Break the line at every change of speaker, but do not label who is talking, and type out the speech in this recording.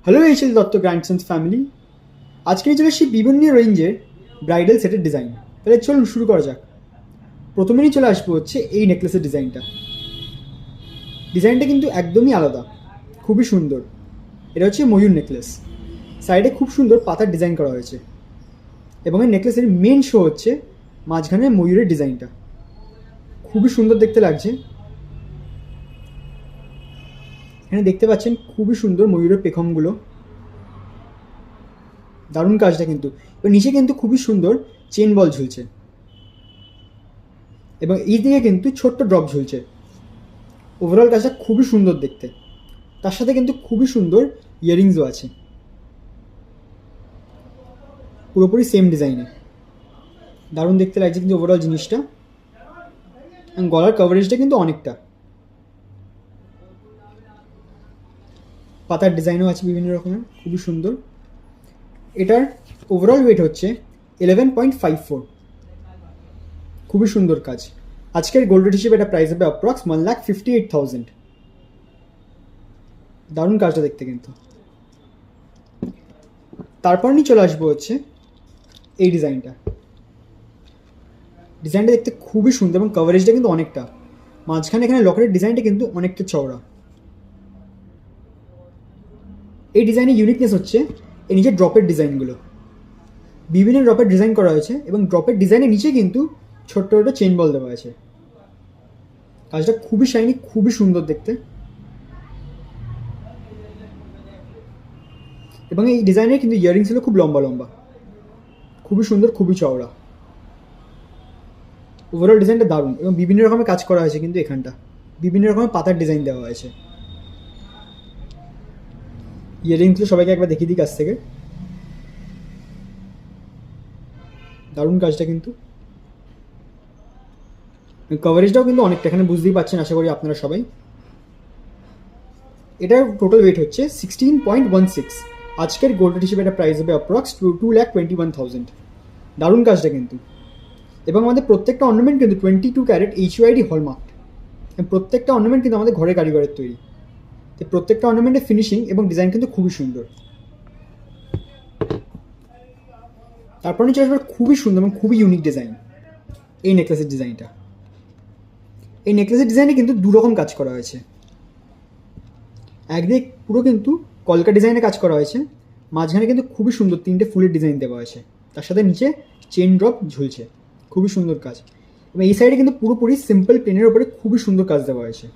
Hello HL Dutta grandsons family. আজকে চলে এসেছি বিভিন্ন রেঞ্জের ব্রাইডাল সেটের ডিজাইন। তাহলে চলুন শুরু করা যাক। প্রথমেই চলে আসবো হচ্ছে এই নেকলেসের ডিজাইনটা কিন্তু একদমই আলাদা, খুবই সুন্দর। এটা হচ্ছে ময়ূর নেকলেস। সাইডে খুব সুন্দর পাতার ডিজাইন করা হয়েছে এবং এই নেকলেসের মেন শো হচ্ছে মাঝখানে ময়ূরের ডিজাইনটা, খুবই সুন্দর দেখতে লাগছে। এখানে দেখতে পাচ্ছেন খুবই সুন্দর ময়ূরের পেখমগুলো, দারুণ কাজটা কিন্তু। এবার নিচে কিন্তু খুবই সুন্দর চেন বল ঝুলছে এবং এই দিকে কিন্তু ছোট্ট ড্রপ ঝুলছে। ওভারঅল কাজটা খুবই সুন্দর দেখতে। তার সাথে কিন্তু খুবই সুন্দর ইয়াররিংসও আছে, পুরোপুরি সেম ডিজাইনে। দারুণ দেখতে লাগছে কিন্তু ওভারঅল জিনিসটা। গলার কভারেজটা কিন্তু অনেকটা, পাতার ডিজাইনও আছে বিভিন্ন রকমের, খুবই সুন্দর। এটার ওভারঅল ওয়েট হচ্ছে 11.54। খুবই সুন্দর কাজ। আজকের গোল্ড রেট হিসেবে এটা প্রাইস হবে অ্যাপ্রক্স 1,58,000। দারুণ কাজটা দেখতে কিন্তু। তারপর নিয়ে চলে আসবো হচ্ছে এই ডিজাইনটা দেখতে খুবই সুন্দর এবং কভারেজটা কিন্তু অনেকটা। মাঝখানে এখানে লকেটের ডিজাইনটা কিন্তু অনেকটা চওড়া। এই ডিজাইনের ইউনিকনেস হচ্ছে এই নিচে ড্রপের ডিজাইনগুলো, বিভিন্ন ড্রপের ডিজাইন করা হয়েছে এবং ড্রপের ডিজাইনের নিচে কিন্তু ছোট্ট ছোটো চেন বল দেওয়া আছে। কাজটা খুবই শাইনি, খুবই সুন্দর দেখতে। এবং এই ডিজাইনের কিন্তু ইয়াররিংসগুলো খুব লম্বা লম্বা, খুবই সুন্দর, খুবই চওড়া। ওভারঅল ডিজাইনটা দারুণ এবং বিভিন্ন রকমের কাজ করা হয়েছে কিন্তু এখানটা বিভিন্ন রকমের পাতার ডিজাইন দেওয়া হয়েছে। ইয়াররিংসগুলো সবাইকে একবার দেখিয়ে দিই কাছ থেকে। দারুণ কাজটা কিন্তু। কভারেজটাও কিন্তু অনেকটা, এখানে বুঝতেই পারছেন আশা করি আপনারা সবাই। এটার টোটাল ওয়েট হচ্ছে 16.16। আজকের গোল্ড রেট হিসেবে এটা প্রাইস হবে অ্যাপ্রক্স 2,21,000। দারুণ কাজটা কিন্তু। এবং আমাদের প্রত্যেকটা অর্নামেন্ট কিন্তু 22 ক্যারেট HUID হলমার্ক। প্রত্যেকটা অর্নামেন্ট কিন্তু আমাদের ঘরে কারিগরের তৈরি। তো প্রত্যেকটা অর্নামেন্টের ফিনিশিং এবং ডিজাইন কিন্তু খুবই সুন্দর। তারপর নিচে আসবে খুবই সুন্দর এবং খুবই ইউনিক ডিজাইন এই নেকলেসের ডিজাইনটা। এই নেকলেসের ডিজাইনে কিন্তু দুরকম কাজ করা হয়েছে। একদিকে পুরো কিন্তু কলকা ডিজাইনে কাজ করা হয়েছে, মাঝখানে কিন্তু খুবই সুন্দর তিনটে ফুলের ডিজাইন দেওয়া হয়েছে, তার সাথে নিচে চেন ড্রপ ঝুলছে, খুবই সুন্দর কাজ। এবং এই সাইডে কিন্তু পুরোপুরি সিম্পল প্লেনের ওপরে খুবই সুন্দর কাজ দেওয়া হয়েছে।